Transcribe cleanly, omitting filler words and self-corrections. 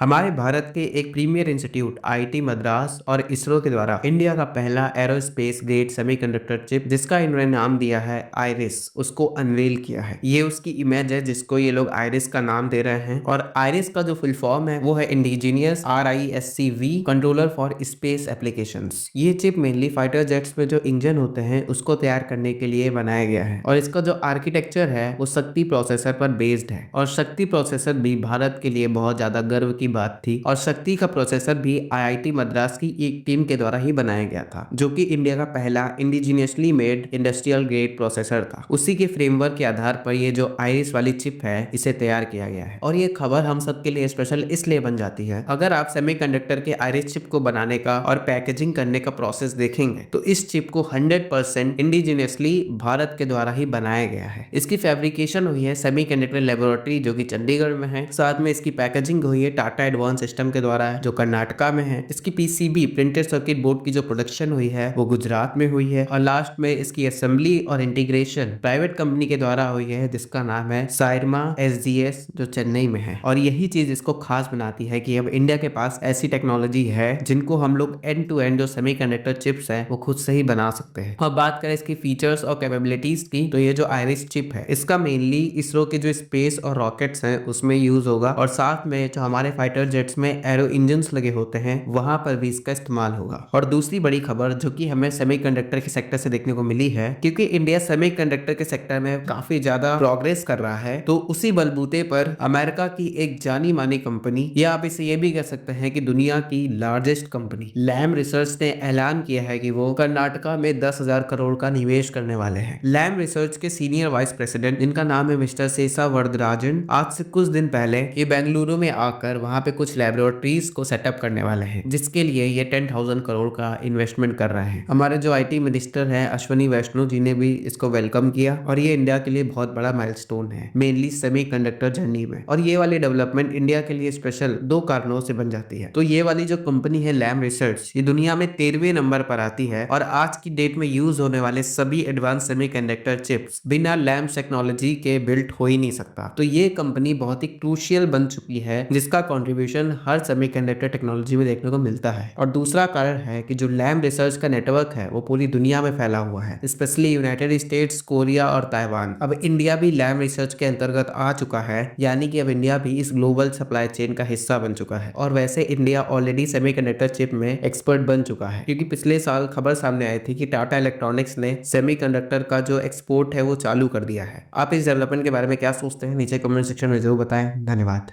हमारे भारत के एक प्रीमियर इंस्टीट्यूट आईआईटी मद्रास और इसरो के द्वारा इंडिया का पहला एरोस्पेस ग्रेड सेमीकंडक्टर चिप जिसका इन्होंने नाम दिया है आइरिस, उसको अनवेल किया है। ये उसकी इमेज है जिसको ये लोग आइरिस का नाम दे रहे हैं। और आइरिस का जो फुल फॉर्म है वो है indigenous RISC-V controller for space applications. ये चिप मेनली फाइटर जेट्स में जो इंजन होते हैं उसको तैयार करने के लिए बनाया गया है। और इसका जो आर्किटेक्चर है वो शक्ति प्रोसेसर पर बेस्ड है। और शक्ति प्रोसेसर भी भारत के लिए बहुत ज्यादा गर्व की बात थी। और शक्ति का प्रोसेसर भी आईआईटी मद्रास की एक टीम के द्वारा ही बनाया गया था, जो कि इंडिया का पहला indigenously made industrial grade processor था। उसी के फ्रेमवर्क के आधार पर ये जो आइरिस वाली चिप है इसे तैयार किया गया है। और ये खबर हम सबके लिए स्पेशल इसलिए बन जाती है, अगर आप सेमीकंडक्टर के आइरिस चिप को बनाने का और पैकेजिंग करने का प्रोसेस देखेंगे तो इस चिप को 100% इंडिजीनियसली भारत के द्वारा ही बनाया गया है। इसकी फैब्रिकेशन हुई है सेमीकंडक्टर लेबोरेटरी जो कि चंडीगढ़ में है। साथ में इसकी पैकेजिंग हुई है टाटा एडवांस सिस्टम के द्वारा जो कर्नाटका में है। इसकी PCB प्रिंटेड सर्किट बोर्ड की जो प्रोडक्शन हुई है वो गुजरात में हुई है। और लास्ट में इसकी असेंबली और इंटीग्रेशन प्राइवेट कंपनी के द्वारा हुई है जिसका नाम है सायरमा SGS जो चेन्नई में है। और यही चीज इसको खास बनाती है कि अब इंडिया के पास ऐसी टेक्नोलॉजी है जिनको हम लोग एंड टू एंड जो सेमीकंडक्टर चिप्स है वो खुद से ही बना सकते हैं। अब बात करें इसकी फीचर्स और कैपेबिलिटीज की, तो ये जो आइरिस चिप है इसका मेनली इसरो के जो स्पेस और रॉकेट्स हैं उसमें यूज होगा। और साथ में जो हमारे फाइटर जेट्स में एरो इंजन लगे होते हैं वहां पर भी इसका इस्तेमाल होगा। और दूसरी बड़ी खबर जो कि हमें सेमीकंडक्टर के सेक्टर से देखने को मिली है, क्योंकि इंडिया सेमीकंडक्टर के सेक्टर में काफी ज्यादा प्रोग्रेस कर रहा है, तो उसी बलबूते पर अमेरिका की एक जानी मानी कंपनी, या आप इसे ये भी कह सकते हैं कि दुनिया की लार्जेस्ट कंपनी लैम रिसर्च ने ऐलान किया है कि वो कर्नाटका में 10,000 करोड़ का निवेश करने वाले हैं। लैम रिसर्च के सीनियर वाइस प्रेसिडेंट जिनका नाम है मिस्टर शेषा वरदराजन, आज से कुछ दिन पहले ये बेंगलुरु में आकर वहां पे कुछ लैबोरेटरीज को सेटअप करने वाले हैं, जिसके लिए ये 10,000 करोड़ का इन्वेस्टमेंट कर रहे हैं। हमारे जो IT मिनिस्टर हैं अश्वनी वैष्णव जी ने भी इसको वेलकम किया। और ये इंडिया के लिए बहुत बड़ा माइलस्टोन है, मेनली सेमीकंडक्टर जर्नी में। और ये वाली डेवलपमेंट इंडिया के लिए स्पेशल दो कारणों से बन जाती है। तो ये वाली जो कंपनी है लैम रिसर्च, ये दुनिया में 13वें नंबर पर आती है। और आज की डेट में यूज होने वाले सभी एडवांस सेमीकंडक्टर चिप्स बिना लैम टेक्नोलॉजी के बिल्ट हो ही नहीं सकता। तो ये कंपनी बहुत ही क्रूशियल बन चुकी है जिसका कंट्रीब्यूशन हर सेमीकंडक्टर टेक्नोलॉजी में देखने को मिलता है। और दूसरा कारण है कि जो लैम रिसर्च का नेटवर्क है वो पूरी दुनिया में फैला हुआ है, स्पेशली यूनाइटेड स्टेट्स, कोरिया और ताइवान। अब इंडिया भी लैम रिसर्च के अंतर्गत आ चुका है, यानी कि अब इंडिया भी इस ग्लोबल सप्लाई चेन का हिस्सा बन चुका है। और वैसे इंडिया ऑलरेडी सेमीकंडक्टर चिप में एक्सपर्ट बन चुका है, क्योंकि पिछले साल खबर सामने आई थी कि टाटा इलेक्ट्रॉनिक्स ने सेमीकंडक्टर का जो एक्सपोर्ट है वो चालू कर दिया है। आप इस डेवलपमेंट के बारे में क्या सोचते हैं नीचे कमेंट सेक्शन में जरूर बताएं। धन्यवाद।